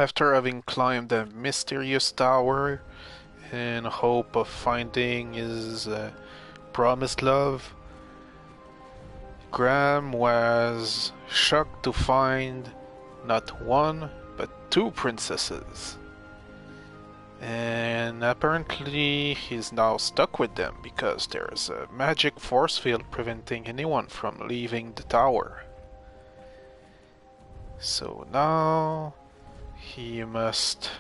After having climbed a mysterious tower in hope of finding his promised love, Graham was shocked to find not one, but two princesses. And apparently he's now stuck with them because there's a magic force field preventing anyone from leaving the tower. So now he must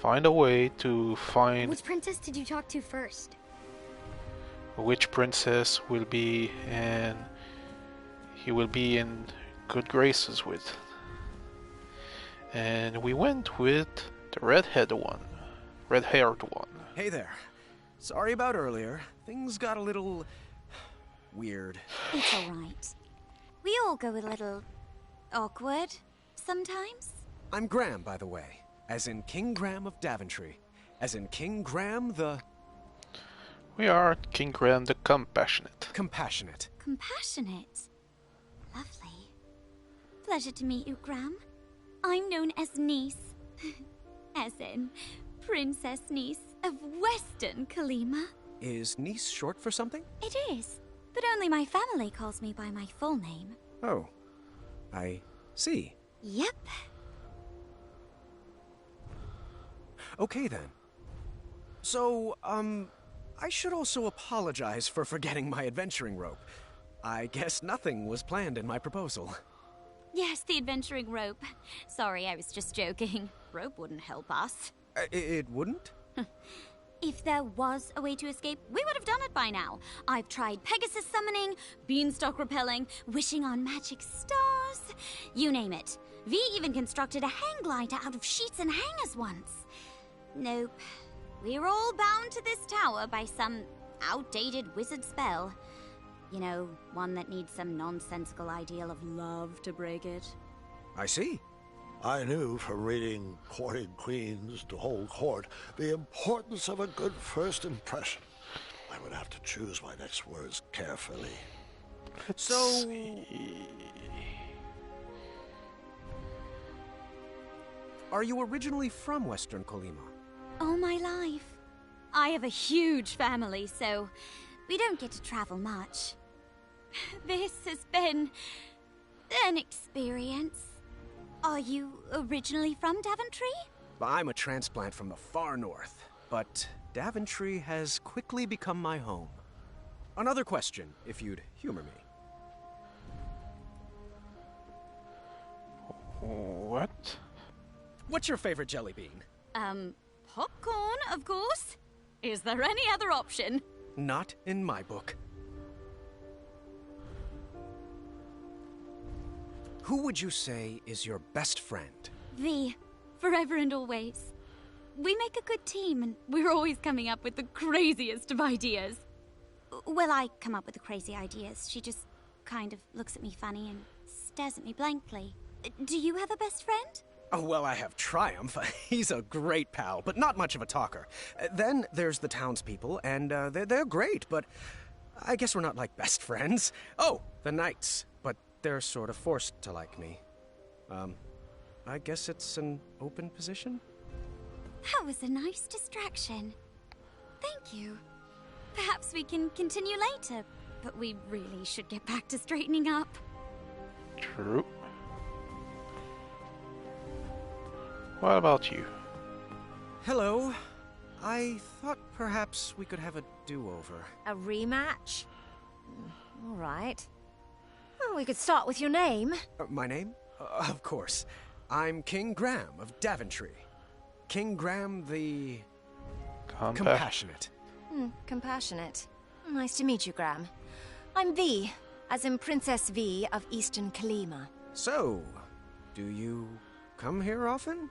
find a way to find Which princess did you talk to first? which princess will be in he will be in good graces with. And we went with the red-haired one. Hey there. Sorry about earlier. Things got a little weird. It's alright. We all go a little awkward sometimes. I'm Graham, by the way. As in King Graham of Daventry. As in King Graham the... We are King Graham the Compassionate. Compassionate. Compassionate. Lovely. Pleasure to meet you, Graham. I'm known as Nice. As in Princess Nice of Western Kalima. Is Nice short for something? It is, but only my family calls me by my full name. Oh. I see. Yep. Okay then. So, I should also apologize for forgetting my adventuring rope. I guess nothing was planned in my proposal. Yes, the adventuring rope. Sorry, I was just joking. Rope wouldn't help us. It wouldn't? If there was a way to escape, we would have done it by now. I've tried Pegasus summoning, beanstalk repelling, wishing on magic stars. You name it. V even constructed a hang glider out of sheets and hangers once. Nope. We're all bound to this tower by some outdated wizard spell. You know, one that needs some nonsensical ideal of love to break it. I see. I knew from reading Courting Queens to Hold Court the importance of a good first impression. I would have to choose my next words carefully. So... Are you originally from Western Kalima? All my life. I have a huge family, so we don't get to travel much. This has been an experience. Are you originally from Daventry? I'm a transplant from the far north, but Daventry has quickly become my home. Another question, if you'd humor me. What? What's your favorite jelly bean? Popcorn, of course. Is there any other option? Not in my book. Who would you say is your best friend? V, forever and always. We make a good team, and we're always coming up with the craziest of ideas. Well, I come up with the crazy ideas. She just kind of looks at me funny and stares at me blankly. Do you have a best friend? Oh, well, I have Triumph. He's a great pal, but not much of a talker. Then there's the townspeople, and they're great, but I guess we're not like best friends. Oh, the knights, but they're sort of forced to like me. I guess it's an open position? That was a nice distraction. Thank you. Perhaps we can continue later, but we really should get back to straightening up. True. What about you? Hello. I thought perhaps we could have a do-over. A rematch? All right. Well, we could start with your name. My name? Of course. I'm King Graham of Daventry. King Graham the... Compassionate. Compassionate. Nice to meet you, Graham. I'm V, as in Princess V of Eastern Kalima. So, do you come here often?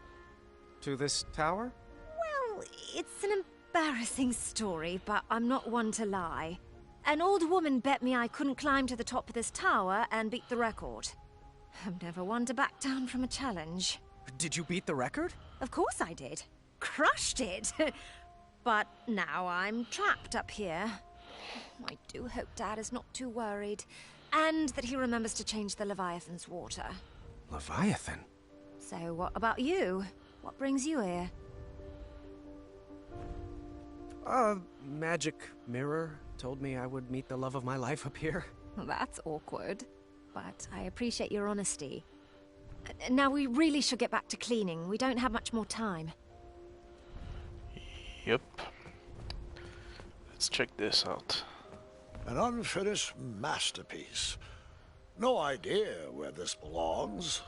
To this tower? Well, it's an embarrassing story, but I'm not one to lie. An old woman bet me I couldn't climb to the top of this tower and beat the record. I'm never one to back down from a challenge. Did you beat the record? Of course I did. Crushed it. But now I'm trapped up here. I do hope Dad is not too worried. And that he remembers to change the Leviathan's water. Leviathan? So what about you? What brings you here? Magic mirror told me I would meet the love of my life up here. Well, that's awkward. But I appreciate your honesty. Now we really should get back to cleaning. We don't have much more time. Yep. Let's check this out. An unfinished masterpiece. No idea where this belongs.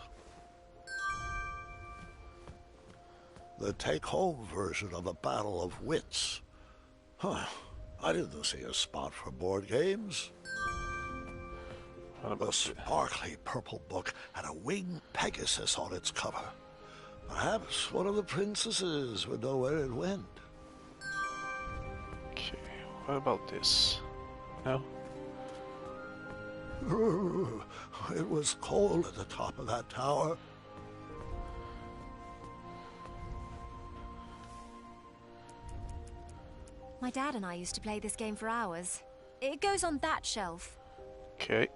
The take-home version of a battle of wits. Huh. I didn't see a spot for board games. What about The sparkly purple book had a winged Pegasus on its cover. Perhaps one of the princesses would know where it went. Okay, what about this? No? It was cold at the top of that tower. My dad and I used to play this game for hours. It goes on that shelf. Okay.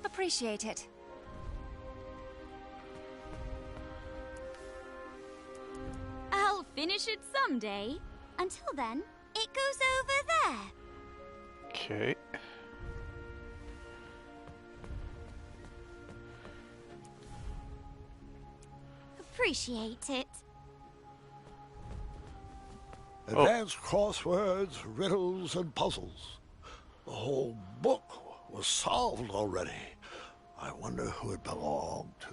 Appreciate it. I'll finish it someday. Until then, it goes over there. Okay. Appreciate it. Advanced crosswords, riddles, and puzzles. The whole book was solved already. I wonder who it belonged to.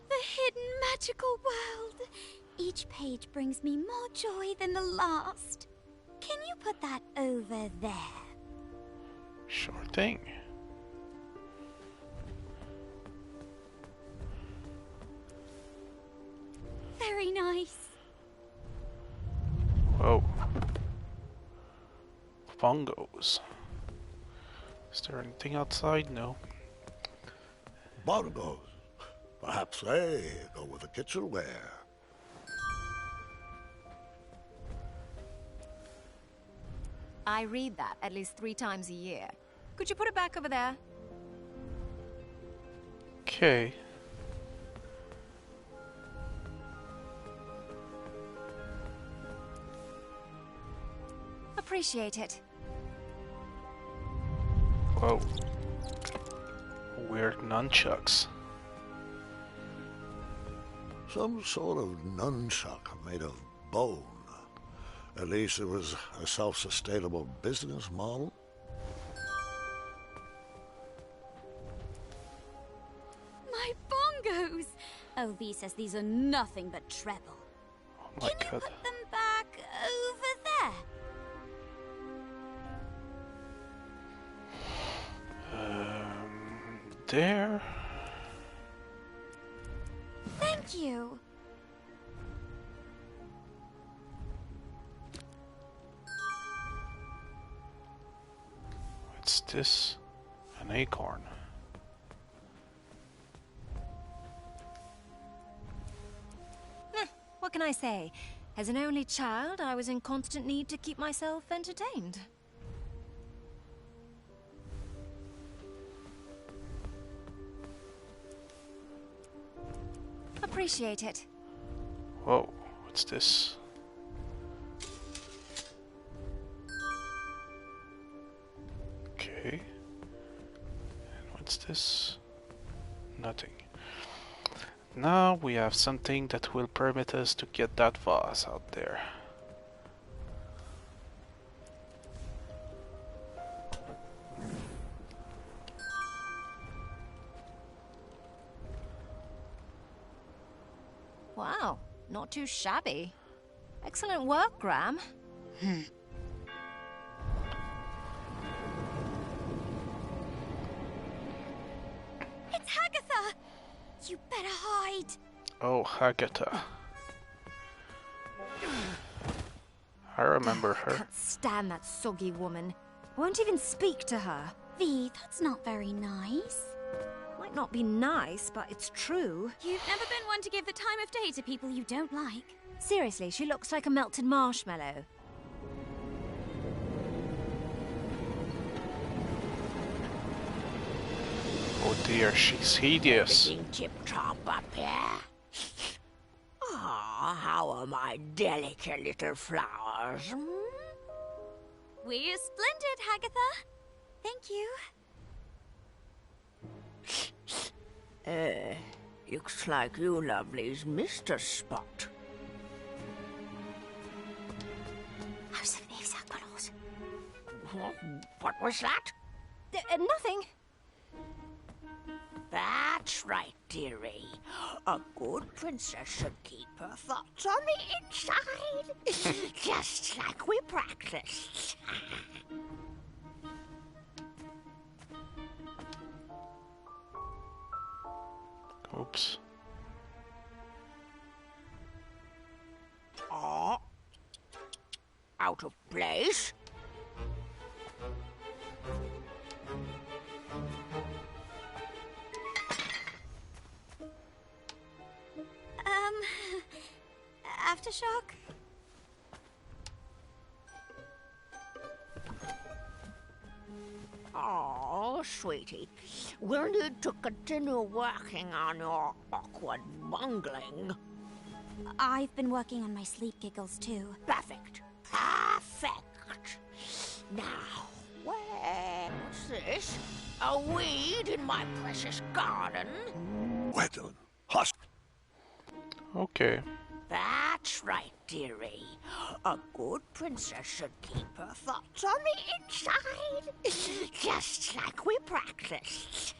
The hidden magical world. Each page brings me more joy than the last. Can you put that over there? Sure thing. Very nice. Whoa. Fungos. Is there anything outside? No. Bongos. Perhaps they go with the kitchenware. I read that at least 3 times a year. Could you put it back over there? Okay. Appreciate it. Whoa. Weird nunchucks. Some sort of nunchuck made of bone. At least it was a self-sustainable business model. My bongos! OV says these are nothing but treble. Oh my Can you god. put them back over there? There. Thank you. What's this? An acorn. What can I say? As an only child, I was in constant need to keep myself entertained. Appreciate it. Whoa, what's this? Okay. And what's this? Nothing. Now we have something that will permit us to get that vase out there. Wow, not too shabby. Excellent work, Graham. It's Hagatha! You better hide. Oh, Hagatha. I remember her. Can't stand that soggy woman. Won't even speak to her. V, that's not very nice. Might not be nice, but it's true. You've never been one to give the time of day to people you don't like. Seriously, she looks like a melted marshmallow. dear, she's hideous. Everything tip-top up here? Ah, how are my delicate little flowers? We're splendid, Hagatha. Thank you. Looks like you lovelies missed a spot. What was that? Nothing. That's right, dearie. A good princess should keep her thoughts on the inside. Just like we practiced. Oops. Oh. Out of place? Aftershock? Oh, sweetie. We'll need to continue working on your awkward bungling. I've been working on my sleep giggles too. Perfect. Perfect. Now, what's this? A weed in my precious garden? Gwendolyn, hush. Okay. That's right, dearie. A good princess should keep her thoughts on the inside. Just like we practiced.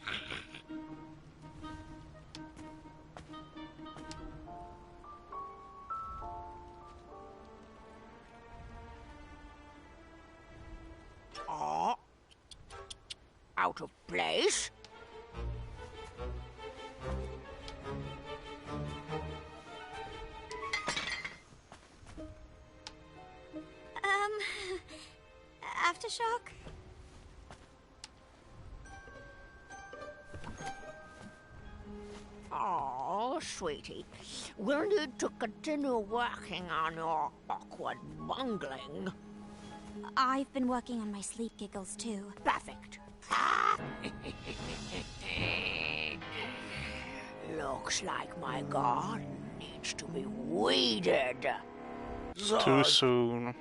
Oh. Out of place? Aftershock? Oh, sweetie. We'll need to continue working on your awkward bungling. I've been working on my sleep giggles too. Perfect. Looks like my garden needs to be weeded. Too soon.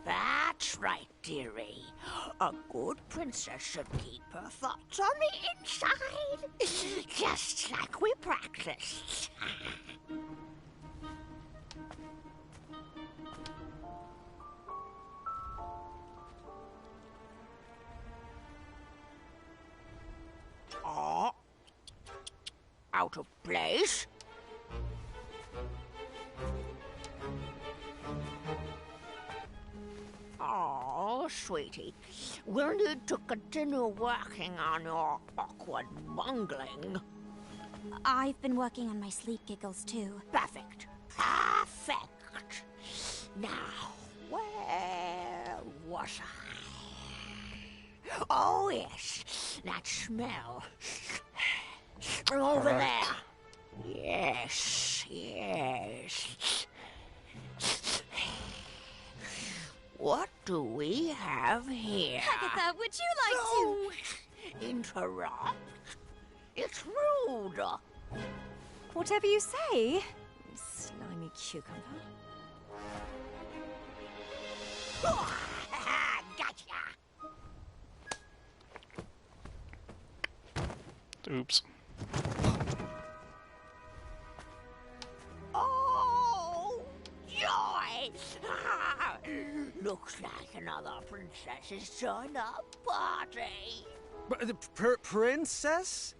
That's right, dearie. A good princess should keep her thoughts on the inside. Just like we practiced. Oh. Out of place? Oh, sweetie. We'll need to continue working on your awkward bungling. I've been working on my sleep giggles too. Perfect. Perfect. Now, where was I? Oh, yes. That smell. Over there. Yes, yes. What do we have here? Hagatha, would you like to interrupt? It's rude. Whatever you say, slimy cucumber. Gotcha. Oops. Oh, joy! Looks like another princess has joined our party. Princess?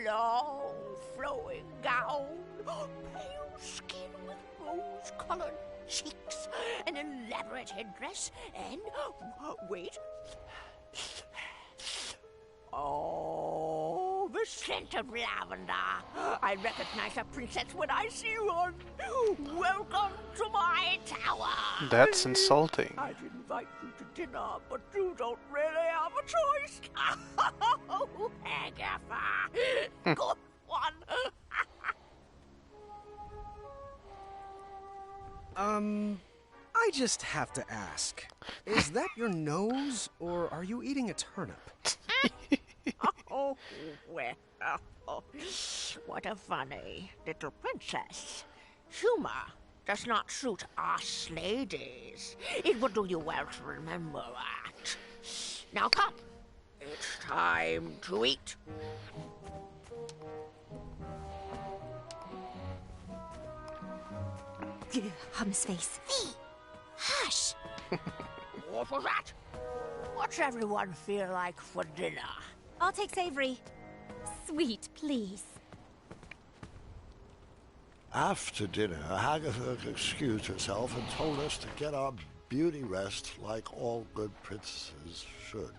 Long, flowing gown, pale skin with rose-colored cheeks, an elaborate headdress, and... wait. Oh, the scent of lavender. I recognize a princess when I see one. Welcome to my tower. That's insulting. I'd invite you to dinner, but you don't really have a choice. Oh, Agatha. Good one. I just have to ask. Is that your nose, or are you eating a turnip? Oh, Oh, well, what a funny little princess. Humor does not suit us ladies. It would do you well to remember that. Now come, it's time to eat. Hum's face. V, hush. What was that? What's everyone feel like for dinner? I'll take Savory. Sweet, please. After dinner, Agatha excused herself and told us to get our beauty rest like all good princesses should.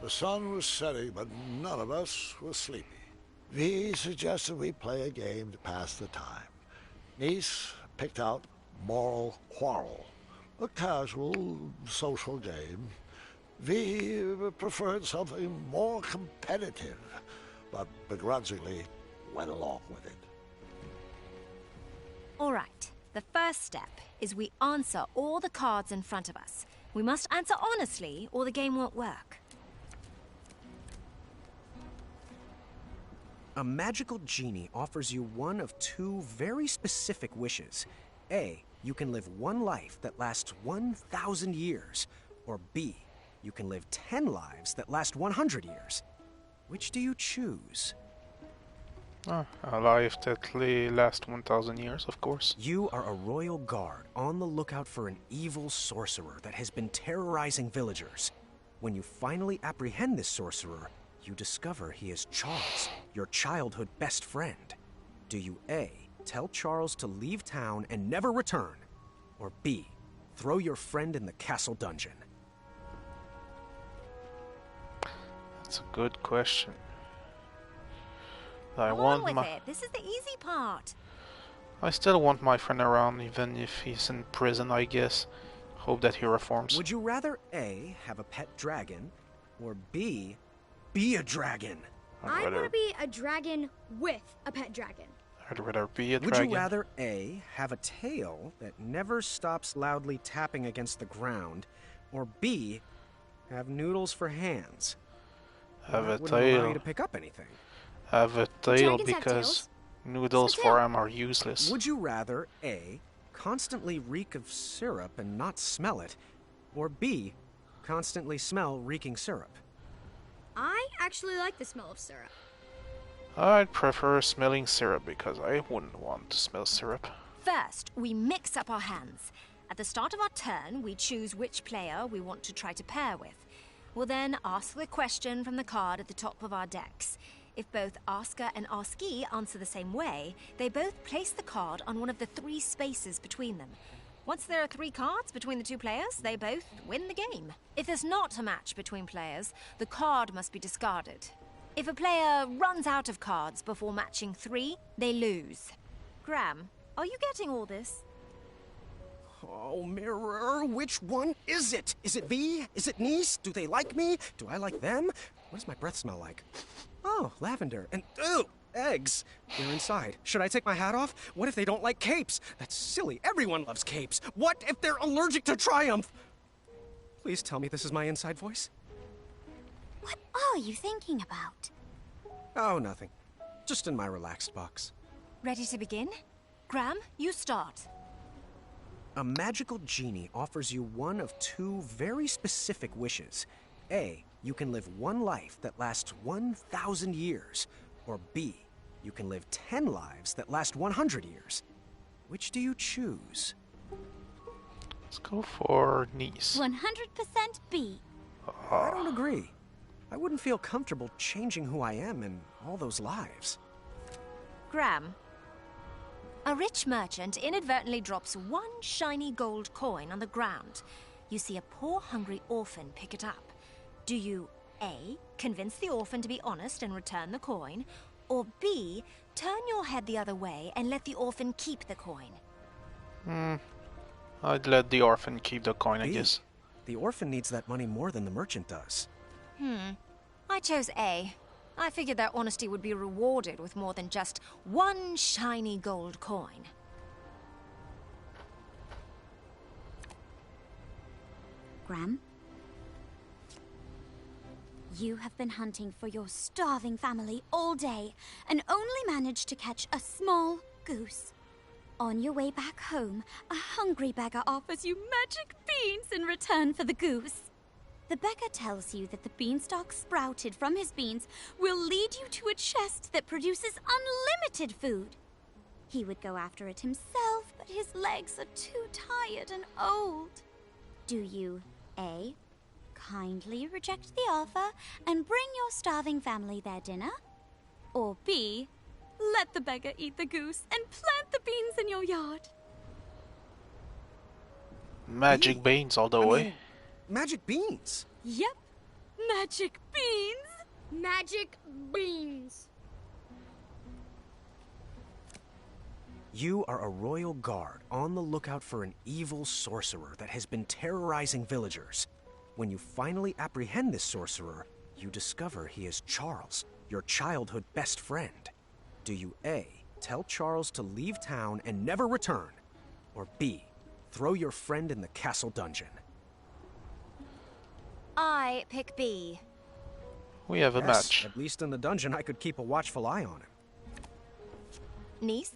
The sun was setting, but none of us were sleepy. V suggested we play a game to pass the time. Nice picked out Moral Quarrel, a casual social game. V preferred something more competitive, but begrudgingly went along with it. All right. The first step is we answer all the cards in front of us. We must answer honestly, or the game won't work. A magical genie offers you one of two very specific wishes. A, you can live one life that lasts 1,000 years. Or B, you can live 10 lives that last 100 years. Which do you choose? A life that lasts 1,000 years, of course. You are a royal guard on the lookout for an evil sorcerer that has been terrorizing villagers. When you finally apprehend this sorcerer, you discover he is Charles, your childhood best friend. Do you A, tell Charles to leave town and never return? Or B, throw your friend in the castle dungeon? That's a good question. I Go on with it. This is the easy part. I still want my friend around, even if he's in prison, I guess. Hope that he reforms. Would you rather A, have a pet dragon, or B, be a dragon? I want to be a dragon with a pet dragon. I'd rather be a Would dragon. you rather A, have a tail that never stops loudly tapping against the ground, or B, have noodles for hands? Have a That wouldn't allow tail. you to pick up anything. Have a tail Dragons have because tails. noodles What's a for tail? him are useless. Would you rather A, constantly reek of syrup and not smell it, or B, constantly smell reeking syrup? I actually like the smell of syrup. I'd prefer smelling syrup because I wouldn't want to smell syrup. First, we mix up our hands. At the start of our turn, we choose which player we want to try to pair with. We'll then ask the question from the card at the top of our decks. If both asker and askee answer the same way, they both place the card on one of the 3 spaces between them. Once there are 3 cards between the 2 players, they both win the game. If there's not a match between players, the card must be discarded. If a player runs out of cards before matching 3, they lose. Graham, are you getting all this? Oh, Mirror, which one is it? Is it V? Is it Nice? Do they like me? Do I like them? What does my breath smell like? Oh, lavender. And, ew, eggs. They're inside. Should I take my hat off? What if they don't like capes? That's silly. Everyone loves capes. What if they're allergic to Triumph? Please tell me this is my inside voice. What are you thinking about? Oh, nothing. Just in my relaxed box. Ready to begin? Graham, you start. A magical genie offers you one of 2 very specific wishes. A, you can live one life that lasts 1,000 years. Or B, you can live 10 lives that last 100 years. Which do you choose? Let's go for Nice. 100% B. I don't agree. I wouldn't feel comfortable changing who I am in all those lives. Graham. A rich merchant inadvertently drops 1 shiny gold coin on the ground. You see a poor, hungry orphan pick it up. Do you A, convince the orphan to be honest and return the coin, or B, turn your head the other way and let the orphan keep the coin? I'd let the orphan keep the coin, I B. guess. The orphan needs that money more than the merchant does. I chose A. I figured their honesty would be rewarded with more than just 1 shiny gold coin. Graham? You have been hunting for your starving family all day and only managed to catch a small goose. On your way back home, a hungry beggar offers you magic beans in return for the goose. The beggar tells you that the beanstalk sprouted from his beans will lead you to a chest that produces unlimited food. He would go after it himself, but his legs are too tired and old. Do you A, kindly reject the offer and bring your starving family their dinner? Or B, let the beggar eat the goose and plant the beans in your yard? Magic beans all the way. Magic beans? Yep, magic beans. Magic beans. You are a royal guard on the lookout for an evil sorcerer that has been terrorizing villagers. When you finally apprehend this sorcerer, you discover he is Charles, your childhood best friend. Do you A, tell Charles to leave town and never return? Or B, throw your friend in the castle dungeon? I pick B. We have a Yes, match. at least in the dungeon I could keep a watchful eye on him. Niece?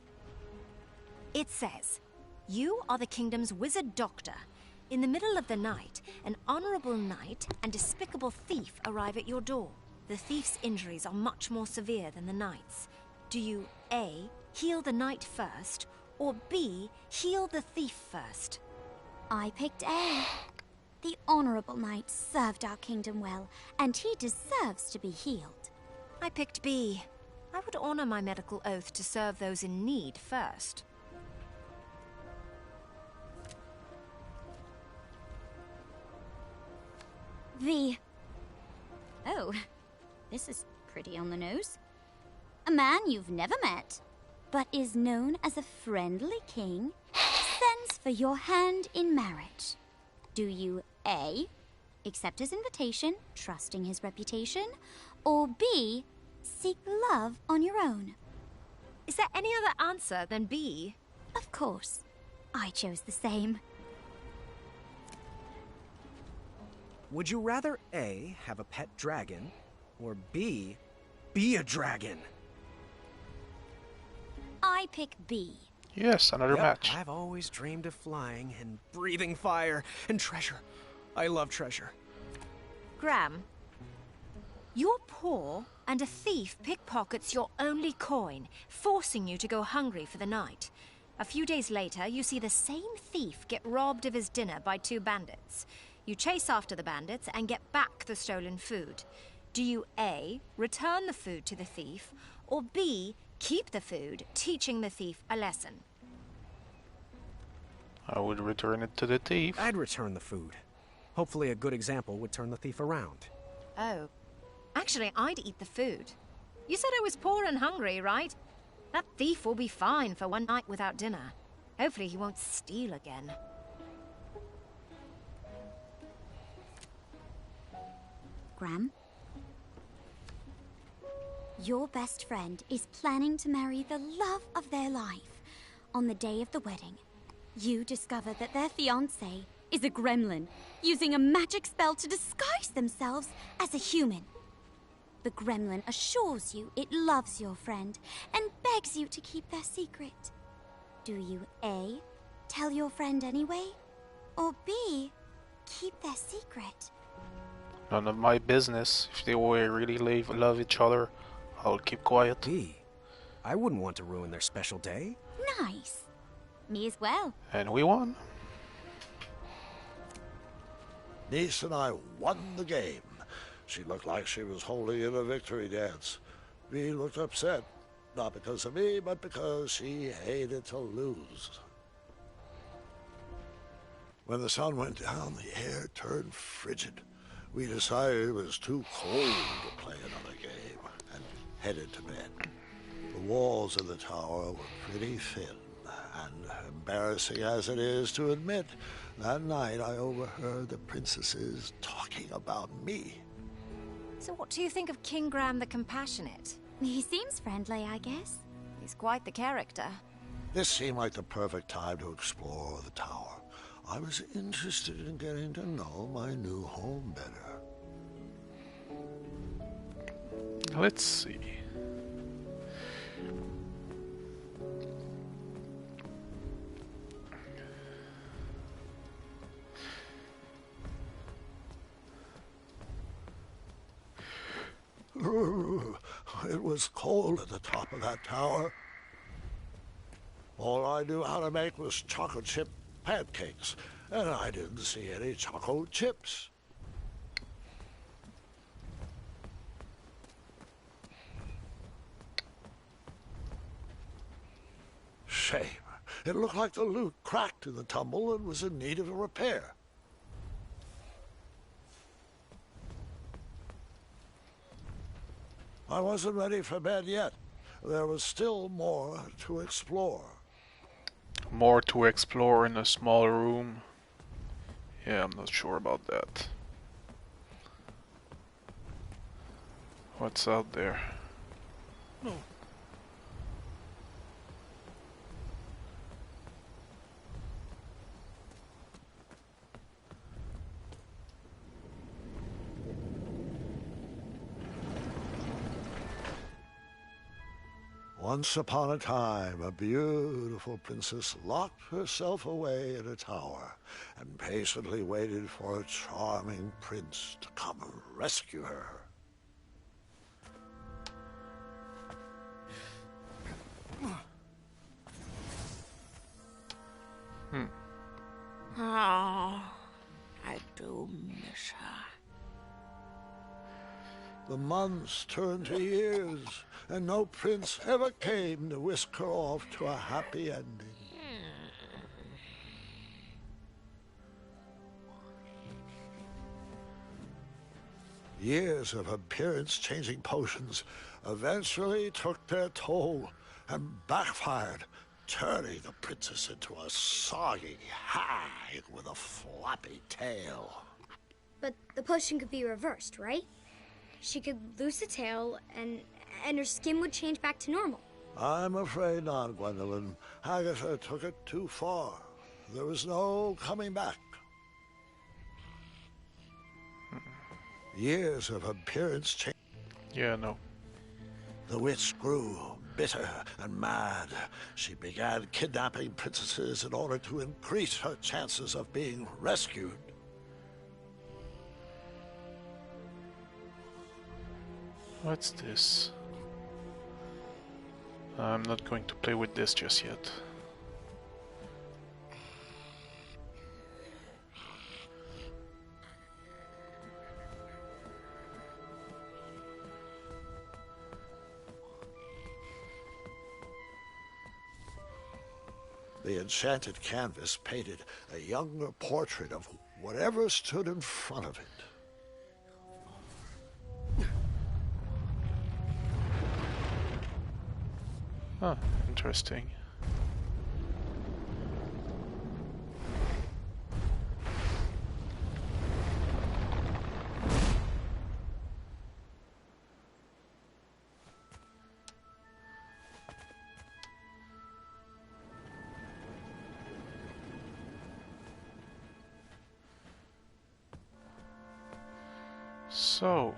It says, you are the kingdom's wizard doctor. In the middle of the night, an honorable knight and despicable thief arrive at your door. The thief's injuries are much more severe than the knight's. Do you A, heal the knight first, or B, heal the thief first? I picked A. The honorable knight served our kingdom well, and he deserves to be healed. I picked B. I would honor my medical oath to serve those in need first. V. Oh, this is pretty on the nose. A man you've never met, but is known as a friendly king, sends for your hand in marriage. Do you A, accept his invitation, trusting his reputation, or B, seek love on your own? Is there any other answer than B? Of course. I chose the same. Would you rather A, have a pet dragon, or B, be a dragon? I pick B. Yes, another Yep, match. I've always dreamed of flying and breathing fire and treasure. I love treasure. Graham, you're poor, and a thief pickpockets your only coin, forcing you to go hungry for the night. A few days later, you see the same thief get robbed of his dinner by 2 bandits. You chase after the bandits and get back the stolen food. Do you A, return the food to the thief, or B, keep the food, teaching the thief a lesson? I would return it to the thief. I'd return the food. Hopefully a good example would turn the thief around. Oh. Actually, I'd eat the food. You said I was poor and hungry, right? That thief will be fine for one night without dinner. Hopefully he won't steal again. Graham? Your best friend is planning to marry the love of their life. On the day of the wedding, you discover that their fiancé is a gremlin, using a magic spell to disguise themselves as a human. The gremlin assures you it loves your friend and begs you to keep their secret. Do you A, tell your friend anyway? Or B, keep their secret? None of my business. If they were really love each other, I'll keep quiet. B, I wouldn't want to ruin their special day. Nice. Me as well. And we won. Niece and I won the game. She looked like she was holding in a victory dance. V looked upset, not because of me, but because she hated to lose. When the sun went down, the air turned frigid. We decided it was too cold to play another game and headed to bed. The walls of the tower were pretty thin, and embarrassing as it is to admit, that night I overheard the princesses talking about me. So what do you think of King Graham the Compassionate? He seems friendly, I guess. He's quite the character. This seemed like the perfect time to explore the tower. I was interested in getting to know my new home better. Let's see. It was cold at the top of that tower. All I knew how to make was chocolate chip pancakes, and I didn't see any chocolate chips. Shame. It looked like the loot cracked in the tumble and was in need of a repair. I wasn't ready for bed yet. There was still more to explore. More to explore in a small room. Yeah, I'm not sure about that. What's out there? No. Once upon a time, a beautiful princess locked herself away in a tower and patiently waited for a charming prince to come and rescue her. Oh, I do miss her. The months turned to years, and no prince ever came to whisk her off to a happy ending. Years of appearance-changing potions eventually took their toll and backfired, turning the princess into a soggy hag with a floppy tail. But the potion could be reversed, right? She could lose the tail and her skin would change back to normal. I'm afraid not, Gwendolyn. Agatha took it too far. There was no coming back. Years of appearance change. Yeah, no. The witch grew bitter and mad. She began kidnapping princesses in order to increase her chances of being rescued. What's this? I'm not going to play with this just yet. The enchanted canvas painted a younger portrait of whatever stood in front of it. Huh, interesting. So,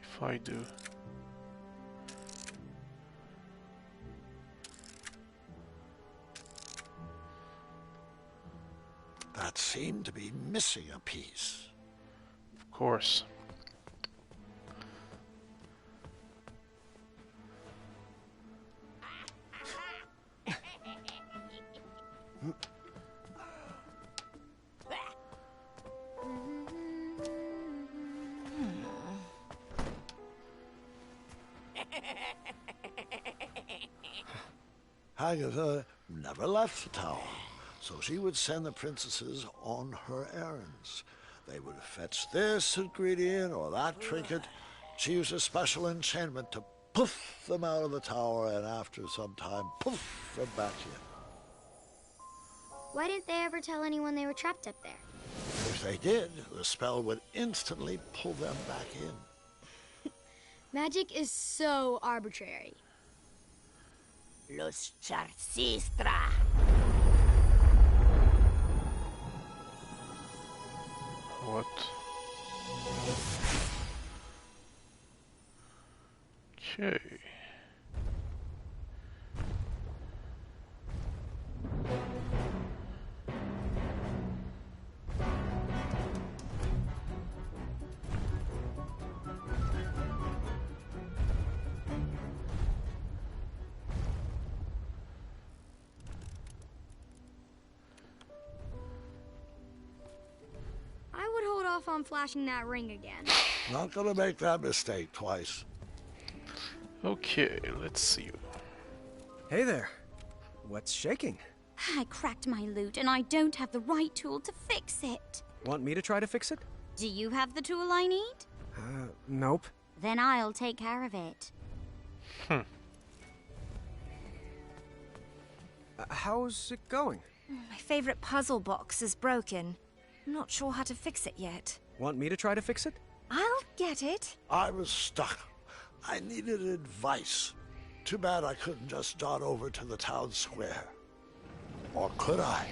if I do. That seemed to be missing a piece. Of course. Agatha never left the tower, so she would send the princesses on her errands. They would fetch this ingredient or that trinket. She used a special enchantment to poof them out of the tower, and after some time, poof them back in. Why didn't they ever tell anyone they were trapped up there? If they did, the spell would instantly pull them back in. Magic is so arbitrary. Luz Charcistra. What? Okay. I would hold off on flashing that ring again. Not gonna make that mistake twice. Okay, let's see. Hey there. What's shaking? I cracked my loot and I don't have the right tool to fix it. Want me to try to fix it? Do you have the tool I need? Nope. Then I'll take care of it. How's it going? My favorite puzzle box is broken. I'm not sure how to fix it yet. Want me to try to fix it? I'll get it. I was stuck. I needed advice. Too bad I couldn't just dart over to the town square. Or could I?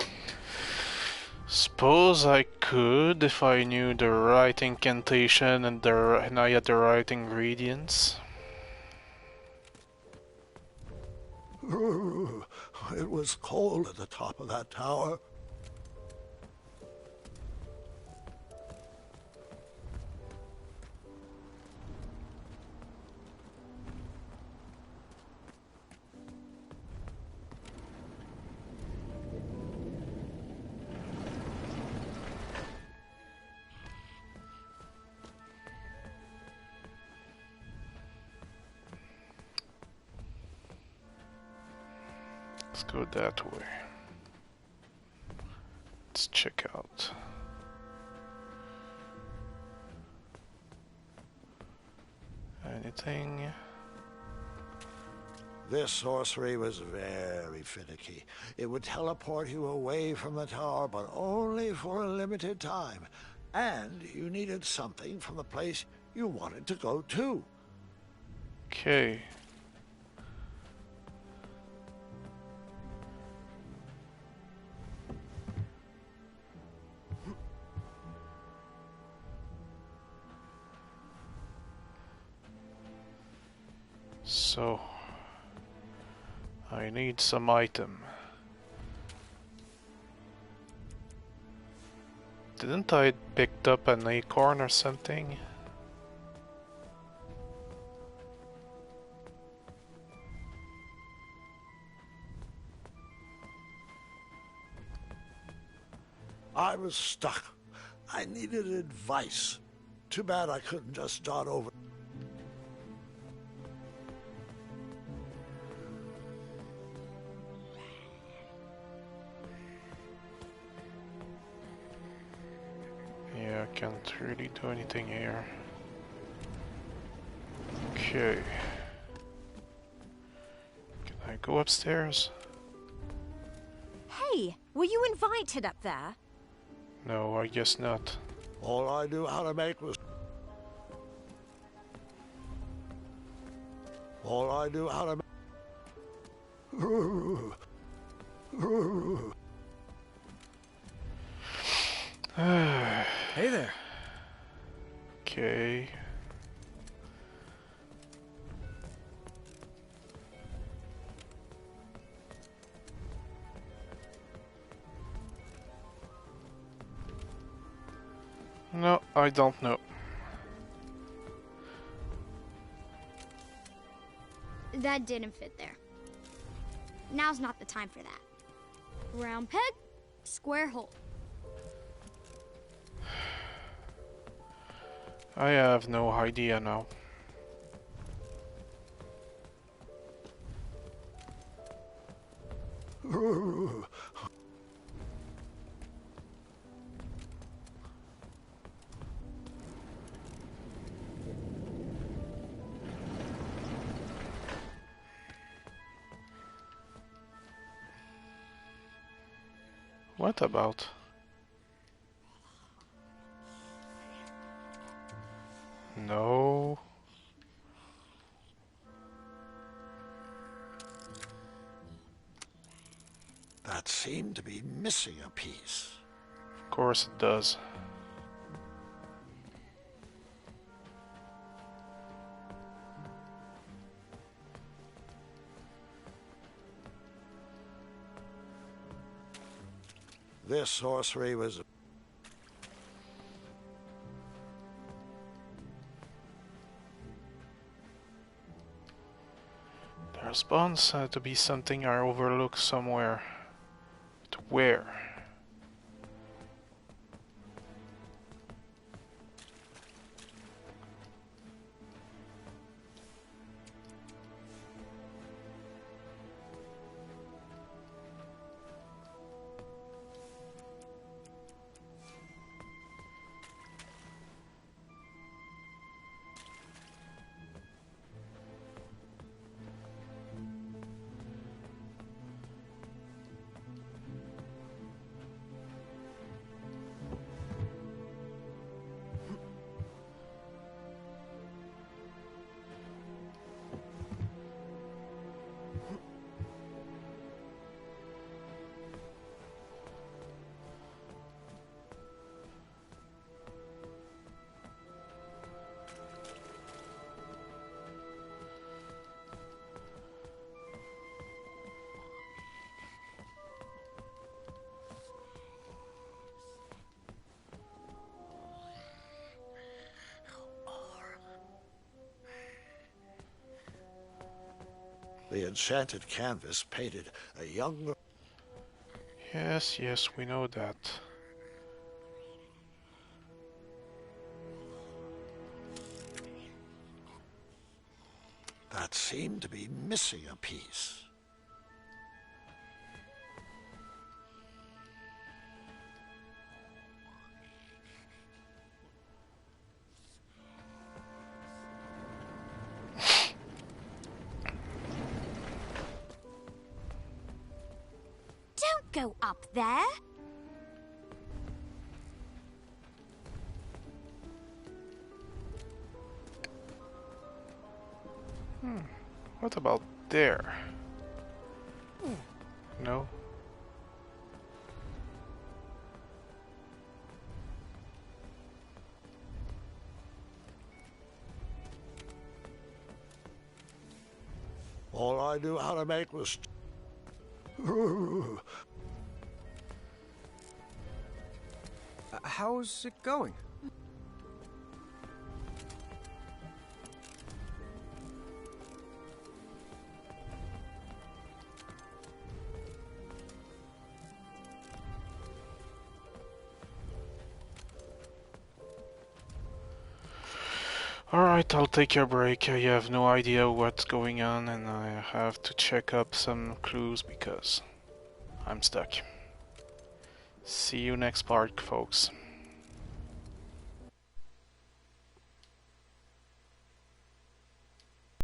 Suppose I could if I knew the right incantation and I had the right ingredients. It was cold at the top of that tower. Let's go that way. Let's check out. Anything? This sorcery was very finicky. It would teleport you away from the tower, but only for a limited time. And you needed something from the place you wanted to go to. Okay. So, I need some item. Didn't I picked up an acorn or something? I was stuck. I needed advice. Too bad I couldn't just dart over. Yeah, I can't really do anything here. Okay. Can I go upstairs? Hey, were you invited up there? No, I guess not. All I knew how to make was... All I knew how to Hey there. Okay. No, I don't know. That didn't fit there. Now's not the time for that. Round peg, square hole. I have no idea now. What about? No. That seemed to be missing a piece. Of course it does. This sorcery was... There's bound to be something I overlooked somewhere. But where? The enchanted canvas painted a young... Yes, yes, we know that. That seemed to be missing a piece. Don't go up there. What about there? No? All I knew how to make was... How's it going? Alright, I'll take a break. I have no idea what's going on and I have to check up some clues because I'm stuck. See you next part, folks.